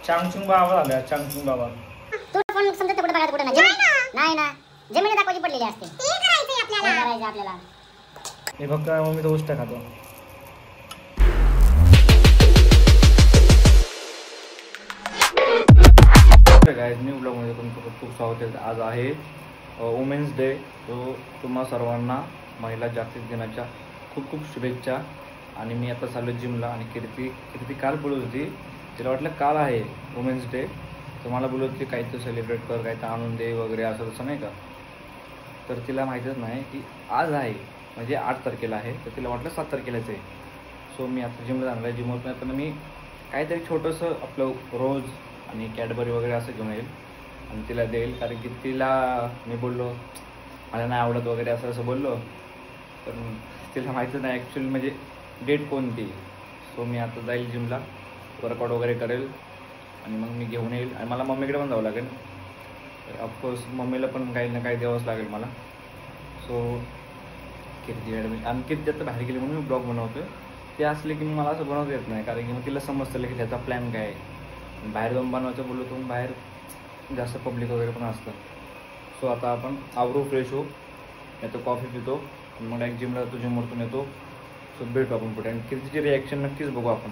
चांगचुंग बाबा झाला, चांगचुंग बाबा. तू पण समजत कुठे बघायचं कुठे नाही ना, जमिनी दाखवायची पडलेली असते. ते करायचं आपल्याला. हे फक्त मम्मी तो उष्ट खातो. गाइस, न्यू ब्लॉग मध्ये तुमचं खूप स्वागत आहे. आज आहे वुमेन्स डे. तो तुम्हा सर्वांना महिला जागतिक दिनाच्या खूप खूप शुभेच्छा. आणि मी आता चाललो जिमला. आणि कीर्ती काल बोलत होती, तिला वाटलं काल आहे वुमेन्स डे, तर मला बोलत होती काही तर सेलिब्रेट कर, काही तर आणून दे वगैरे असं तसं नाही का. तर तिला माहीतच नाही की आज आहे, म्हणजे 8 तारखेला आहे. तर तिला वाटलं 7 तारखेलाच आहे. सो मी आता जिमला जाणार आहे. जिमवरून येताना मी काहीतरी छोटंसं आपलं रोज आणि कॅडबरी वगैरे असं घेऊन येईल आणि तिला देईल. कारण की तिला मी बोललो मला नाही आवडत वगैरे असं बोललो, पण तिला माहीतच नाही ॲक्च्युली म्हणजे डेट कोणती. सो मी आता जाईल जिमला, वर्कआउट वगैरे करेल आणि मग मी घेऊन येईल. आणि मला मम्मीकडे पण जावं लागेल. ऑफकोर्स मम्मीला पण काही ना काही द्यावंच लागेल मला. सो कीर्ती ॲडमिट आणि कीर्ती आता बाहेर गेली म्हणून मी ब्लॉग बनवतो. ते असले की मला असं बनवता येत नाही, कारण की मग तिला समजतं की त्याचा प्लॅन काय आहे. बाहेर जाऊन बनवायचं बोललो तर बाहेर जास्त पब्लिक वगैरे पण असतं. सो आता आपण आवरू, फ्रेश होऊ, नाही तर कॉफी पितो आणि मग एक जिमला जातो, जिमवरतून येतो. सो भेटू आपण पुढे. आणि कीर्तीची रिॲक्शन नक्कीच बघू आपण.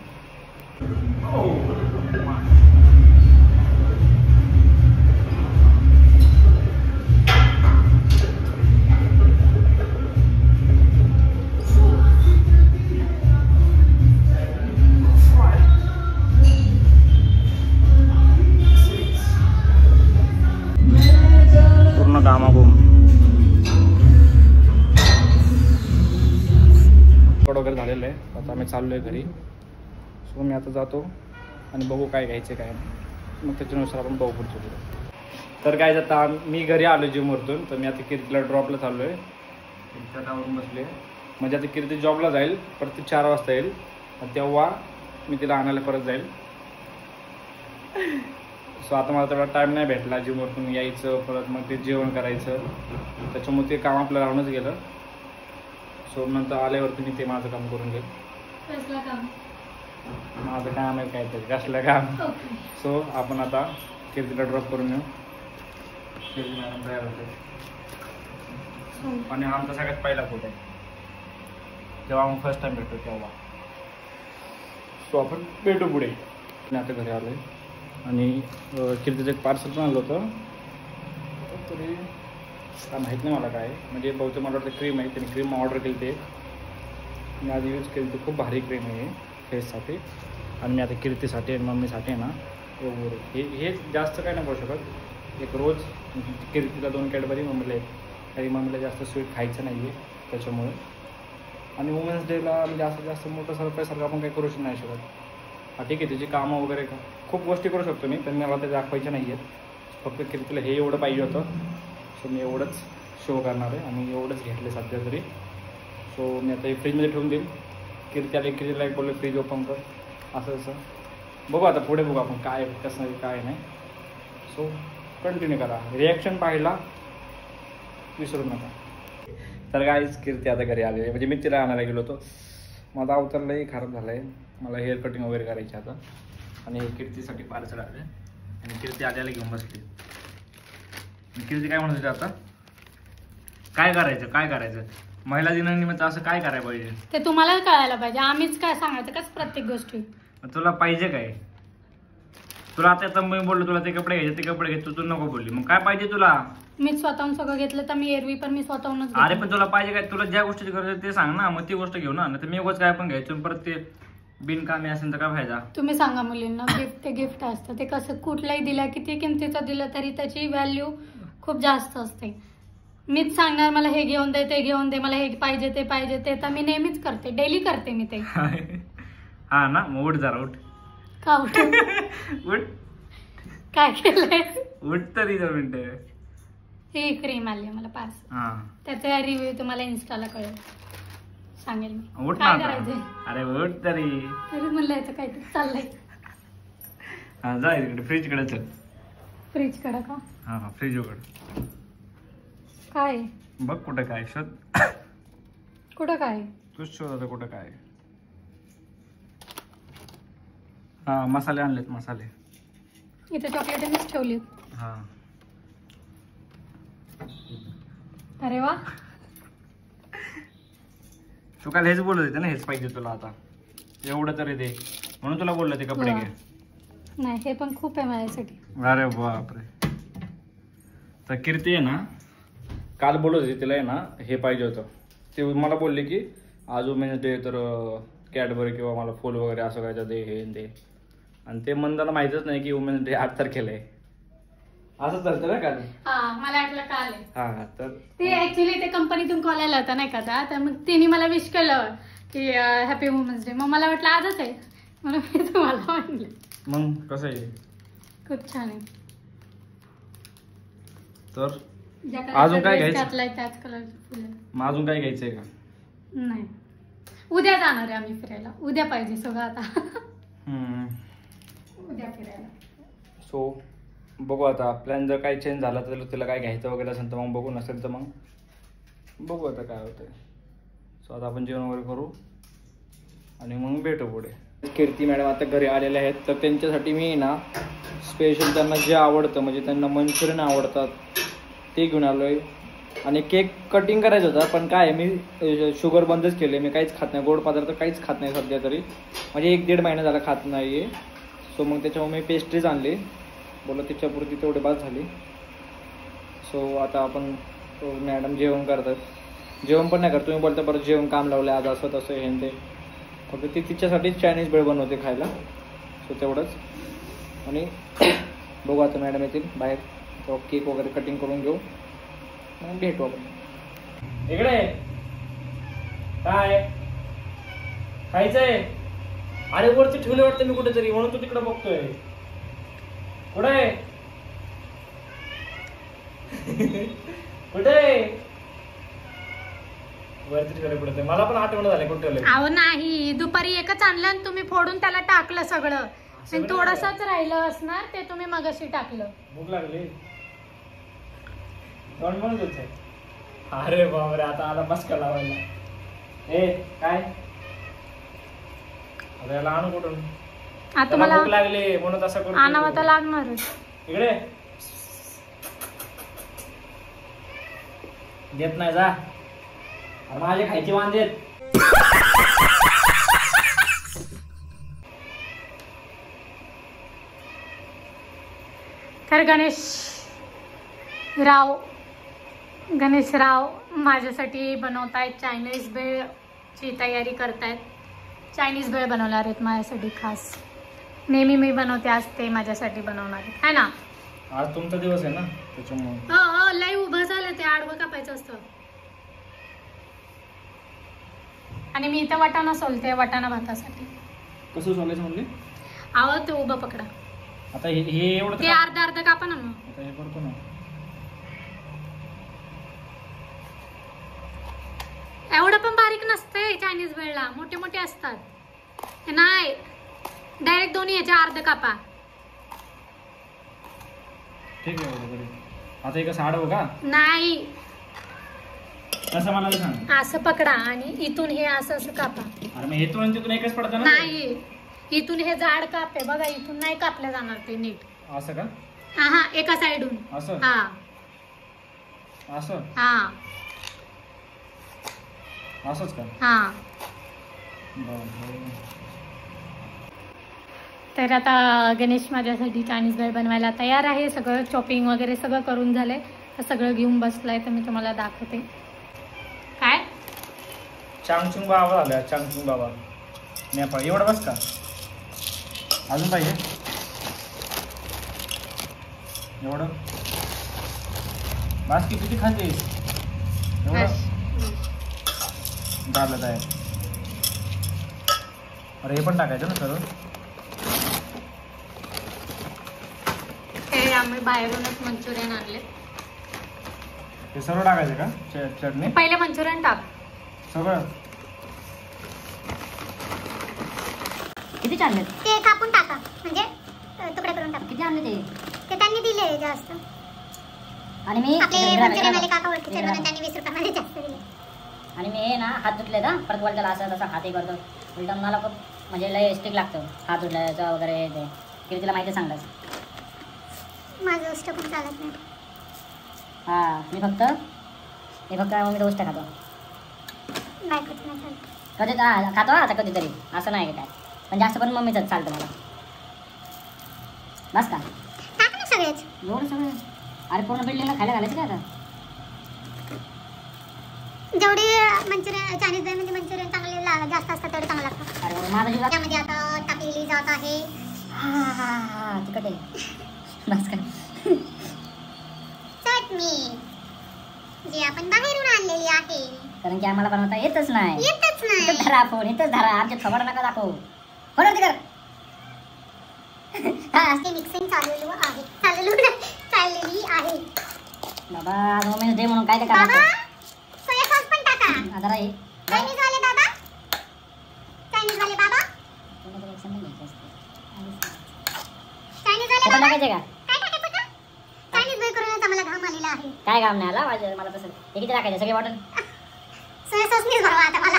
पूर्ण घामाघूम वगैरे झालेलं आहे. आता आम्ही चाललो आहे घरी. सो मी आता जातो आणि बघू काय घ्यायचं काय नाही, मग त्याच्यानुसार आपण बघू पुढचं. तर काय आता मी घरी आलो जिमवरतून. तर मी आता कीर्तीला ड्रॉपला चाललो आहे. त्यावरून बसले म्हणजे आता कीर्ती जॉबला जाईल, परत ती 4 वाजता येईल. तेव्हा मी तिला आणायला परत जाईल. सो आता मला तेवढा टाईम नाही भेटला जिमवरतून यायचं, परत मग ते जेवण करायचं, त्याच्यामुळे ते काम आपलं राहूनच गेलं. सो नंतर आल्यावरती मी ते माझं काम करून घेईल. माझं काम आहे काहीतरी, कसलं काम. सो आपण आता कीर्तीला ड्रॉप करून येऊ. कीर्ती मॅडम तयार होते आणि आमचा सगळ्यात पहिला फोटो आहे जेव्हा आम्ही फर्स्ट टाइम भेटतो तेव्हा. सो आपण भेटू पुढे. मी आता घरी आलो आहे आणि कीर्तीचं एक पार्सल पण आलं होतं. तरी काय माहीत नाही मला काय, म्हणजे बहुतेक मला वाटतं क्रीम आहे. त्यांनी क्रीम ऑर्डर केली, ते मी आधी यूज केली. ते खूप भारी क्रीम आहे फेससाठी. आणि मी आता कीर्तीसाठी आणि मम्मीसाठी आहे ना हे जास्त काय नाही करू शकत. एक रोज कीर्तीला 2 कॅडबरी, मम्मीला 1. काही मम्मीला जास्त स्वीट खायचं नाही आहे त्याच्यामुळे. आणि वुमेन्स डेला म्हणजे जास्त मोठं सरप्राईजसारखं आपण काही करूच नाही शकत. हा ठीक आहे, त्याची कामं वगैरे खूप गोष्टी करू शकतो मी, पण मला ते दाखवायच्या नाही आहेत. फक्त कीर्तीला हे एवढं पाहिजे होतं. सो मी एवढंच शो करणार आहे आणि एवढंच घेतले सध्या तरी. सो मी आता हे फ्रीजमध्ये ठेवून देईल. कीर्ती आली, कीर्तीला एक बोललो फ्रीज ओपन कर, असं बघू. आता पुढे बघू आपण काय कसं आहे काय नाही. सो कंटिन्यू करा, रिॲक्शन पाहायला विसरू नका. तर गाईज कीर्ती आता घरी आली आहे, म्हणजे मी तिला आणायला गेलो होतो. माझा अवतारलाही खराब झाला आहे, मला हेअर कटिंग वगैरे करायची आता. आणि कीर्तीसाठी पार्सल आले आणि कीर्ती आल्याला घेऊन बसली. कीर्ती काय म्हणत होती आता, काय करायचं महिला दिनानिमित्त असं काय करायला पाहिजे ते तुम्हाला कळायला पाहिजे. आम्हीच काय सांगायचं का प्रत्येक गोष्टी. तुला पाहिजे काय? तुला आता मी बोललो तुला ते कपडे घ्यायचे, ते कपडे घ्यायचे, तू नको बोलली. मग काय पाहिजे तुला? मी स्वतःहून सगळं घेतलं तर मी एरवी पण मी स्वतःहूनच. अरे पण तुला पाहिजे काय? तुला ज्या गोष्टीची गरज आहे ते सांग ना, मग ती गोष्ट घेऊ ना. नाही तर मी उगाच काय पण घ्यायचं परत ते बिनकामी असेल तर काय फायदा. तुम्ही सांगा मुलींना, गिफ्ट ते गिफ्ट असतं. ते कसं कुठलाही दिलं, किती किमतीचं दिलं तरी त्याची व्हॅल्यू खूप जास्त असते. मीच सांगणार मला हे घेऊन दे, ते घेऊन दे, मला हे पाहिजे ते पाहिजे, ते तर मी नेहमीच करते, डेली करते मी ते. हा ना, मग उठ जरा, उठ. का उठ? उठ. काय केलंय? उठ तरी 2 मिनिटं. ही क्रीम आली मला पार्सल, त्याचा रिव्ह्यू तुम्हाला इन्स्टाला कळेल, सांगेल मी. उठ काय ना. करायचंय? अरे उठ तरी. तरी म्हणलं याचं काहीतरी चाललंय. हा जा इकडे फ्रीज कडे चल. फ्रीज कडे का? हा फ्रीज उघड. काय बघ कुठं काय शोध. कुठं काय? तूच शोध आता कुठं काय. हा मसाले आणलेत मसाले. इथे चॉकलेटच ठेवली. हा अरे वा. तू काल हेच बोलत होते ना, हेच पाहिजे तुला आता, एवढं तरी दे म्हणून तुला बोललं ते कपडे घे. नाही हे पण खूप आहे माझ्यासाठी. अरे बापरे. तर कीर्ती आहे ना काल बोलत होती, तिला आहे ना हे पाहिजे होतं. ते मला बोलले की आज वुमेन्स डे तर कॅडबरी किंवा मला फुल वगैरे असं काय दे हे दे. आणि ते मंदाला माहितच नाही की वुमेन्स डे 8 तारखेला आहे. असं चालतं ना काल. मला वाटलं काल आहे. हा तर ते ऍक्च्युली ते कंपनीतून कॉल आला होता नाही का, तर मग तिने मला विश केलं की हॅपी वुमेन्स डे. मग मला वाटलं आजच आहे म्हणून मी तुम्हाला म्हणलं. मग कसं आहे, खूप छान आहे. तर ज्या अजून काय कलरचा घ्यायचं? घातलाय त्याच कलरची फुलं. मग अजून काय घ्यायचंय का? नाही, उद्या जाणार आहे आम्ही फिरायला. उद्या पाहिजे सगळं आता. उद्या फिरायला. सो बघू आता, प्लॅन जर काही चेंज झाला तर तिला काय घ्यायचं वगैरे असेल तर मग बघू, नसेल तर मग बघू आता काय होतंय. सो आता आपण जेवण वगैरे करू आणि मग भेटू पुढे. कीर्ती मॅडम आता घरी आलेले आहेत, तर त्यांच्यासाठी मी ना स्पेशल त्यांना जे आवडतं, म्हणजे त्यांना मंचुरियन आवडतात ते घेऊन आलो आहे. आणि केक कटिंग करायचं होता, पण काय मी शुगर बंदच केले. मी काहीच खात नाही, गोड पदार्थ काहीच खात नाही सध्या तरी, म्हणजे 1-1.5 महिना झाला खात नाही आहे. सो मग त्याच्यामुळे मी पेस्ट्रीज आणली, बोला तिच्यापुरती तेवढी बाद झाली. सो आता आपण मॅडम जेवण करतात, जेवण पण नाही करत. तुम्ही बोलता परत जेवण काम लावलं आज असं तसं हे ते, फक्त ती तिच्यासाठीच चायनीज भेळ बनवते खायला. सो तेवढंच. आणि बघू आता मॅडम येतील बाहेर, तो केक वगैरे कटिंग करून घेऊ, मग भेटू आपण. इकडे काय खायचंय? अरे वरती ठेवले वाटतं मी कुठेतरी, म्हणून तू तिकडे बघतोय. कुठे कुठे वरती ठेवले कुठे? मला पण आठवण झाले कुठे ठेवले. अहो नाही, दुपारी एकच आणलं आणि तुम्ही फोडून त्याला टाकलं सगळं, आणि थोडंसंच राहिलं असणार ते तुम्ही मगाशी टाकलं. भूक लागली कोण म्हणत होते? अरे बापरे, आता आला मस्का लावायला. ए काय आता याला आणू कुठून? आता मला भूक लागली म्हणून असं करू. आणावं तर लागणारच. इकडे देत नाही जा, माझे खायचे वांदेत. तर गणेश राव माझ्यासाठी बनवतायत चायनीज भेळची तयारी करतायत. चायनीज भेळ बनवणार आहेत माझ्यासाठी खास. नेहमी मी बनवते, आज ते माझ्यासाठी बनवणार आहेत, है ना? आज तुमचा दिवस आहे ना त्याच्यामुळे. हो, लय उभं झालं ते, आडवं कापायचं असतं. आणि मी इथं वाटाणा सोलते, वाटाणा भातासाठी. कसं सोलायचं म्हणले? आहो ते उभं पकडा. आता हे एवढं ते अर्ध कापा ना. मग आता हे करतो ना. एवढं पण बारीक नसते चायनीज भेळला, मोठे मोठे असतात. नाही, डायरेक्ट दोन्ही याच्या अर्ध कापा. ठीक आहे. आता हे कसं आडवं का? नाही, कसं मला सांग. असं पकडा आणि इथून हे असं असं कापा. अरे मग इथून आणि तिथून एकच पडतं ना? नाही, इथून हे जाड कापे बघा, इथून नाही कापल्या जाणार ते नीट. असं का? हा, एका साइडून असं. हा असं हा असंच का? हा. तर आता गणेश माझ्यासाठी चायनीज भेळ बनवायला तयार आहे. सगळं चॉपिंग वगैरे सगळं करून झालंय, तर सगळं घेऊन बसलाय. तर मी तुम्हाला दाखवते. काय चांगचुंग बाबा झालं, चांगचुंग बाबा नेपाळ. एवढं बस का? अजून पाहिजे एवढं? बस की किती खाते एवढं? झालं आहे. अरे हे पण टाकायचं ना सर्व? हे आम्ही बाहेरूनच मंचुरियन आणले. हे सर्व टाकायचं का? चटणी पहिले मंचुरियन टाक सगळं. किती आणले? ते कापून टाका, म्हणजे तुकडे करून टाका. किती आणले ते त्यांनी दिले जास्त. आणि मी आपले मंचुरियनवाले काका ओळखीचे म्हणून त्यांनी 20 रुपयामध्ये जास्त दिले. आणि मी हे ना हात धुतले ना, परत बोलताला असं तसं हातही करतो उलटा. मला खूप म्हणजे लय स्टिक लागतं हात उठल्याचं वगैरे ते किती तिला माहिती सांगलास माझं उष्ट पण चालत नाही हां मी फक्त मम्मी तर उष्ट खातो कधी खातो आता कधीतरी असं नाही काय पण जास्त पण मम्मीचंच चालतं मला बस का टाक ना सगळेच एवढं सगळं अरे पूर्ण बिल्डिंगला खायला घालायचं का आता जेवढे मंचुरियन चायनीज म्हणजे मंचुरियन चांगले जास्त असतात तेवढे चांगलं लागतं अरे माझा जीव त्यामध्ये आता टाकलेली जात आहे हा तिकट आहे बस का चटणी जी आपण बाहेरून आणलेली आहे कारण की आम्हाला बनवता येतच नाही इथंच धरा फोन इथंच धरा आमच्या थोबाड नका दाखवू फोन कर हा ते मिक्सिंग चाललेली आहे बाबा आज मम्मीने दे म्हणून काय ते करा सोया सॉस पण टाका जरा हे चायनीज वाले बाबा चायनीज वाले बाबा काय टाकायचं का चायनीज बेक करून आम्हाला घाम आलेला आहे काय घाम नाही आला मला तसं हे किती टाकायचं सगळे बॉटल सोया सॉस मीच भरवा आता मला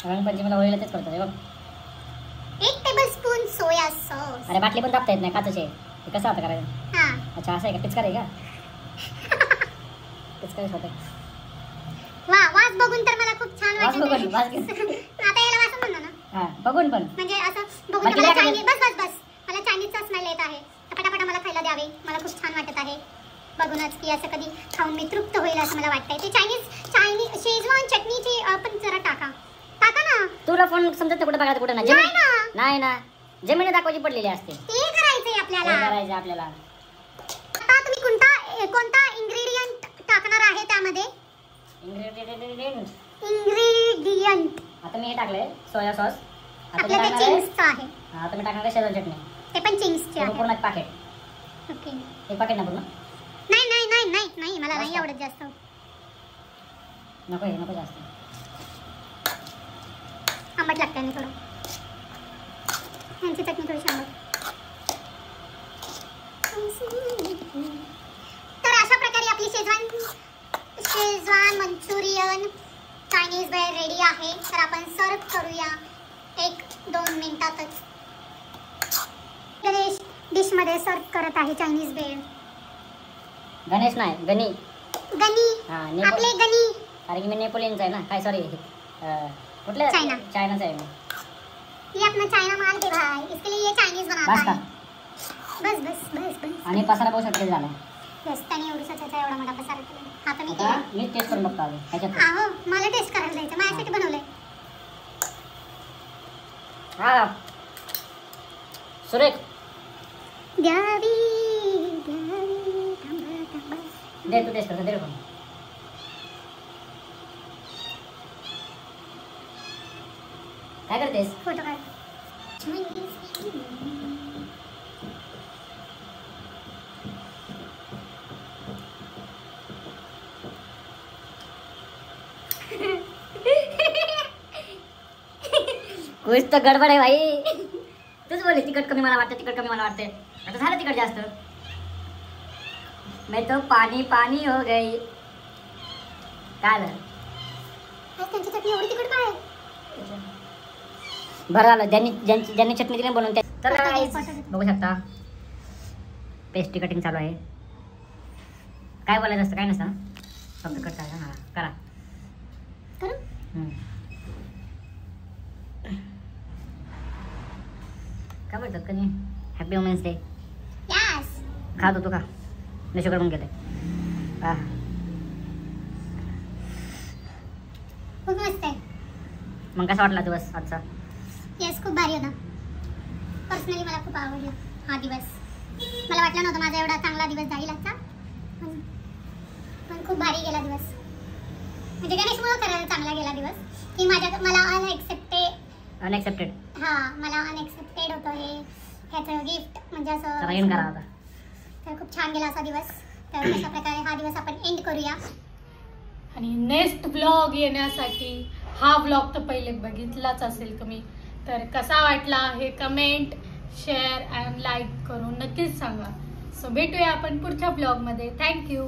रंगपंचमीला होईल तेच करतो बघ 1 टेबलस्पून सोया सॉस अरे बाटली पण दाबता येत नाही काचेचे हे कसं आता करायचं हां अच्छा असं आहे का पिचकार आहे का पिचकारीच होते वा वास बघून तर मला खूप छान वाटतं आता याला वास म्हणतो ना हां बघून पण म्हणजे असं बघून मला चायनीज बस मला चायनीजचा स्मेल येत आहे पटापटा मला खायला द्यावे मला खूप छान वाटत आहे बघूनच की असं कधी खाऊन मी तृप्त होईल असं मला वाटतंय ते चायनीज शेजवान चटणीची आपण जरा टाका ना तुला फोन समजत कुठे बघायचं कुठे नाही ना जमिनी दाखवायची पडलेली असते ते करायचंय आपल्याला आता तुम्ही कोणता इन्ग्रेडियंट टाकणार आहे त्यामध्ये इन्ग्रेडियंट आता मी हे टाकले सोया सॉस आता ते चिंग्सचं आहे आता मी टाकणार शेजवान चटणी ते पण चिंग्सचे आहे पूर्ण पॅकेट ओके एक पॅकेट ना पूर्ण नाही मला नाही आवडत जास्त नको जास्त आंबट लागतं ना थोडं ह्यांची चटणी थोडीशी आंबट तर अशा प्रकारे आपली शेजवान मंचुरियन चायनीज भेळ रेडी आहे तर आपण सर्व करूया 1-2 मिनिटातच गणेश डिश मध्ये सर्व करत आहे चायनीज भेळ गणेश नाही गणी आपले गणी अरे मी नेपोलियनचा आहे ना काय सॉरी कुठले चायनाचा आहे ये अपना चाइना माल दे भाई इसके लिए ये चाइनीज बनाता है बस आणि पसारा बहुत सटके झाला यस त्याने एवढा त्याचा एवढा मोठा पसारा केला आता मी टेस्ट करून बघतो ह्याच्यात आहो मला टेस्ट करायला जायचं माझ्यासाठी बनवलंय हा सुरेख द्यावी दे तू टेस्ट कर दे रे पण काय करतेस फोटो काढ कुछ तो गडबड है भाई तूच बोली तिकट कमी मला वाटते आता झालं तिकट जास्त मैं तो पानी हो गई काय झालं त्यांची चटणी एवढी तिकट काय बरं झालं ज्यांनी चटणी दिली बनवून तर बघू शकता पेस्ट्री कटिंग चालू आहे काय बोलायचं असतं काय नसतं फक्त कट करा हां करा काय बोलतात कधी हॅपी वुमेन्स डे खात होतो का मी शुगर पण घेते हां खूप मस्त आहे मग कसा वाटला दिवस आजचा येस खूप भारी होता पर्सनली मला खूप आवडला हा दिवस मला वाटलं नव्हतं माझा एवढा चांगला दिवस जाईल आजचा पण खूप भारी गेला दिवस म्हणजे गणेशमुळे खरं चांगला गेला दिवस की मला अनएक्सेप्टेड मला अनएक्सेप्टेड होतं हे ह्याचं गिफ्ट म्हणजे असं तर खूप छान गेला असा दिवस तर अशा प्रकारे हा दिवस आपण एंड करूया आणि नेक्स्ट ब्लॉग येण्यासाठी हा ब्लॉग तर पहिले बघितलाच असेल तुम्ही तर कसा वाटला हे कमेंट शेअर अँड लाईक करून नक्कीच सांगा सो भेटूया आपण पुढच्या ब्लॉगमध्ये थँक्यू